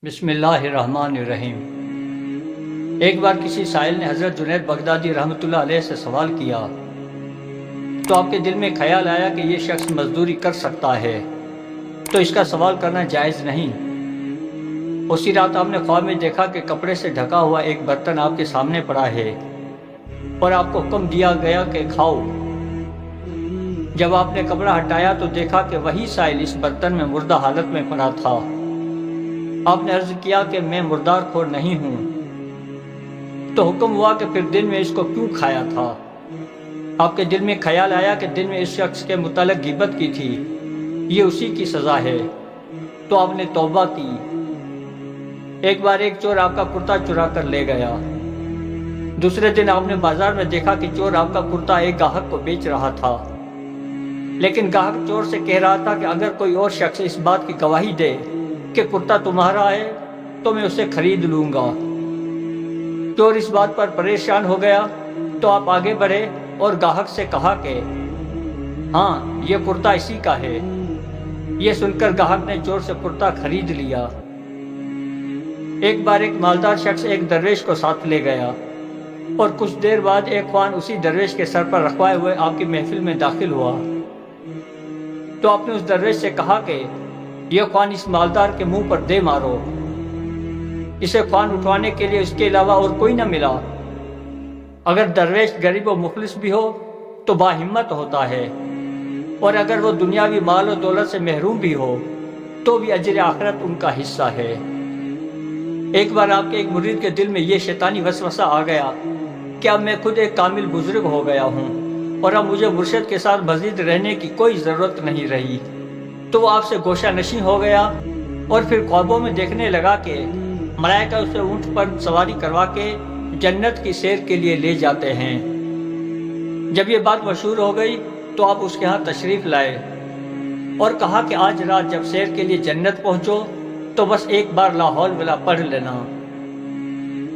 بسم اللہ الرحمن الرحیم۔ ایک بار کسی سائل نے حضرت جنید بغدادی رحمۃ اللہ علیہ سے سوال کیا تو آپ کے دل میں خیال آیا کہ یہ شخص مزدوری کر سکتا ہے تو اس کا سوال کرنا جائز نہیں۔ اسی رات آپ نے خواب میں دیکھا کہ کپڑے سے ڈھکا ہوا ایک برتن آپ کے سامنے پڑا ہے اور آپ کو حکم دیا گیا کہ کھاؤ۔ جب آپ نے کپڑا ہٹایا تو دیکھا کہ وہی سائل اس برتن میں مردہ حالت میں پڑا تھا۔ آپ نے عرض کیا کہ میں مردار خور نہیں ہوں، تو حکم ہوا کہ پھر دن میں اس کو کیوں کھایا تھا؟ آپ کے دل میں خیال آیا کہ دن میں اس شخص کے متعلق غیبت کی تھی، یہ اسی کی سزا ہے، تو آپ نے توبہ کی۔ ایک بار ایک چور آپ کا کرتا چرا کر لے گیا۔ دوسرے دن آپ نے بازار میں دیکھا کہ چور آپ کا کرتا ایک گاہک کو بیچ رہا تھا، لیکن گاہک چور سے کہہ رہا تھا کہ اگر کوئی اور شخص اس بات کی گواہی دے کہ کرتا تمہارا ہے تو میں اسے خرید لوں گا۔ چور اس بات پر پریشان ہو گیا تو آپ آگے بڑھے اور گاہک سے کہا کہ ہاں یہ کرتا اسی کا ہے۔ یہ سن کر گاہک نے چور سے کرتا خرید لیا۔ ایک بار ایک مالدار شخص ایک درویش کو ساتھ لے گیا اور کچھ دیر بعد ایک خوان اسی درویش کے سر پر رکھوائے ہوئے آپ کی محفل میں داخل ہوا۔ تو آپ نے اس درویش سے کہا کہ یہ خوان اس مالدار کے منہ پر دے مارو۔ اسے خوان اٹھوانے کے لیے اس کے علاوہ اور کوئی نہ ملا۔ اگر درویش غریب و مخلص بھی ہو تو باہمت ہوتا ہے، اور اگر وہ دنیاوی مال و دولت سے محروم بھی ہو تو بھی اجر آخرت ان کا حصہ ہے۔ ایک بار آپ کے ایک مرید کے دل میں یہ شیطانی وسوسہ آ گیا کہ اب میں خود ایک کامل بزرگ ہو گیا ہوں اور اب مجھے مرشد کے ساتھ مزید رہنے کی کوئی ضرورت نہیں رہی، تو وہ آپ سے گوشہ نشین ہو گیا اور پھر خوابوں میں دیکھنے لگا کہ ملائکہ اسے اونٹ پر سواری کروا کے جنت کی سیر کے لیے لے جاتے ہیں۔ جب یہ بات مشہور ہو گئی تو آپ اس کے ہاں تشریف لائے اور کہا کہ آج رات جب سیر کے لیے جنت پہنچو تو بس ایک بار لا حول ولا پڑھ لینا۔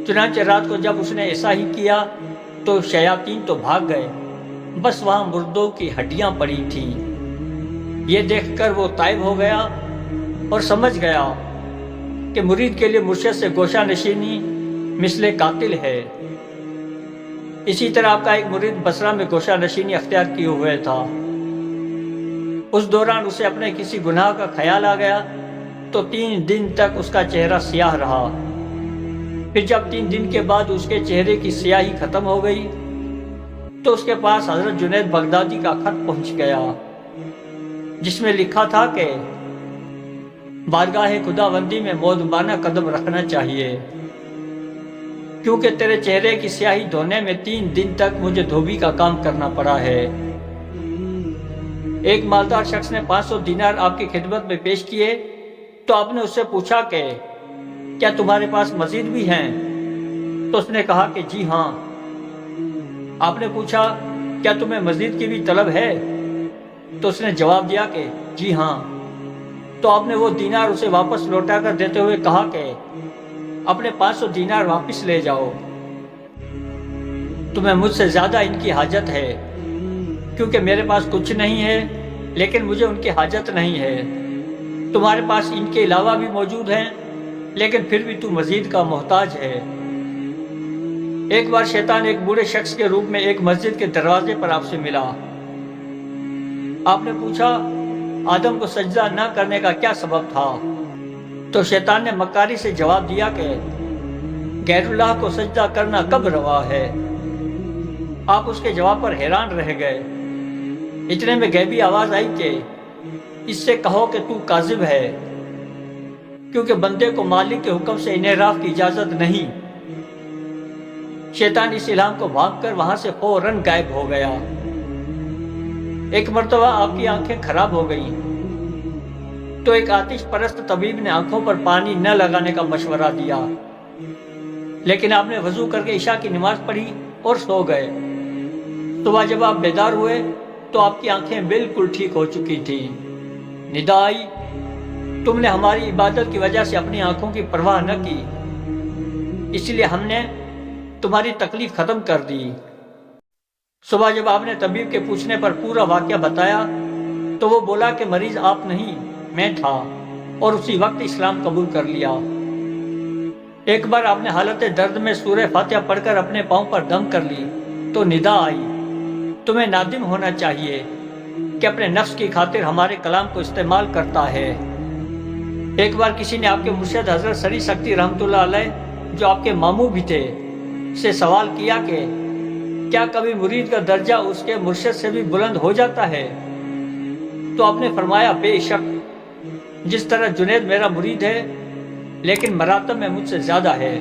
چنانچہ رات کو جب اس نے ایسا ہی کیا تو شیاطین تو بھاگ گئے، بس وہاں مردوں کی ہڈیاں پڑی تھیں۔ یہ دیکھ کر وہ تائب ہو گیا اور سمجھ گیا کہ مرید کے لیے مرشد سے گوشہ نشینی مثل قاتل ہے۔ اسی طرح آپ کا ایک مرید بصرہ میں گوشہ نشینی اختیار کیے ہوئے تھا۔ اس دوران اسے اپنے کسی گناہ کا خیال آ گیا تو 3 دن تک اس کا چہرہ سیاہ رہا۔ پھر جب 3 دن کے بعد اس کے چہرے کی سیاہی ختم ہو گئی تو اس کے پاس حضرت جنید بغدادی کا خط پہنچ گیا، جس میں لکھا تھا کہ بارگاہ خداوندی میں مؤدبانہ قدم رکھنا چاہیے، کیونکہ تیرے چہرے کی سیاہی دھونے میں 3 دن تک مجھے دھوبی کا کام کرنا پڑا ہے۔ ایک مالدار شخص نے 500 دینار آپ کی خدمت میں پیش کیے تو آپ نے اس سے پوچھا کہ کیا تمہارے پاس مزید بھی ہیں؟ تو اس نے کہا کہ جی ہاں۔ آپ نے پوچھا کیا تمہیں مزید کی بھی طلب ہے؟ تو اس نے جواب دیا کہ جی ہاں۔ تو آپ نے وہ دینار اسے واپس لوٹا کر دیتے ہوئے کہا کہ اپنے 500 دینار واپس لے جاؤ، تمہیں مجھ سے زیادہ ان کی حاجت ہے، کیونکہ میرے پاس کچھ نہیں ہے لیکن مجھے ان کی حاجت نہیں ہے۔ تمہارے پاس ان کے علاوہ بھی موجود ہیں لیکن پھر بھی تو مزید کا محتاج ہے۔ ایک بار شیطان ایک بوڑھے شخص کے روپ میں ایک مسجد کے دروازے پر آپ سے ملا۔ آپ نے پوچھا آدم کو سجدہ نہ کرنے کا کیا سبب تھا؟ تو شیطان نے مکاری سے جواب دیا کہ غیر اللہ کو سجدہ کرنا کب روا ہے؟ آپ اس کے جواب پر حیران رہ گئے۔ اتنے میں غیبی آواز آئی کہ اس سے کہو کہ تو کاذب ہے، کیونکہ بندے کو مالک کے حکم سے انحراف کی اجازت نہیں۔ شیطان اس الہام کو بھاگ کر وہاں سے فوراً غائب ہو گیا۔ ایک مرتبہ آپ کی آنکھیں خراب ہو گئیں تو ایک آتش پرست طبیب نے آنکھوں پر پانی نہ لگانے کا مشورہ دیا، لیکن آپ نے وضو کر کے عشاء کی نماز پڑھی اور سو گئے۔ صبح جب آپ بیدار ہوئے تو آپ کی آنکھیں بالکل ٹھیک ہو چکی تھیں۔ ندا آئی تم نے ہماری عبادت کی وجہ سے اپنی آنکھوں کی پرواہ نہ کی، اس لیے ہم نے تمہاری تکلیف ختم کر دی۔ صبح جب آپ نے طبیب کے پوچھنے پر پورا واقعہ بتایا تو وہ بولا کہ مریض آپ نہیں میں تھا، اور اسی وقت اسلام قبول کر لیا۔ ایک بار آپ نے حالت درد میں سورہ فاتحہ پڑھ کر اپنے پاؤں پر دم کر لی تو ندا آئی، تمہیں نادم ہونا چاہیے کہ اپنے نفس کی خاطر ہمارے کلام کو استعمال کرتا ہے۔ ایک بار کسی نے آپ کے مرشد حضرت سری سکتی رحمۃ اللہ علیہ، جو آپ کے ماموں بھی تھے، سے سوال کیا کہ کیا کبھی مرید کا درجہ اس کے مرشد سے بھی بلند ہو جاتا ہے؟ تو آپ نے فرمایا بے شک، جس طرح جنید میرا مرید ہے لیکن مراتب میں مجھ سے زیادہ ہے۔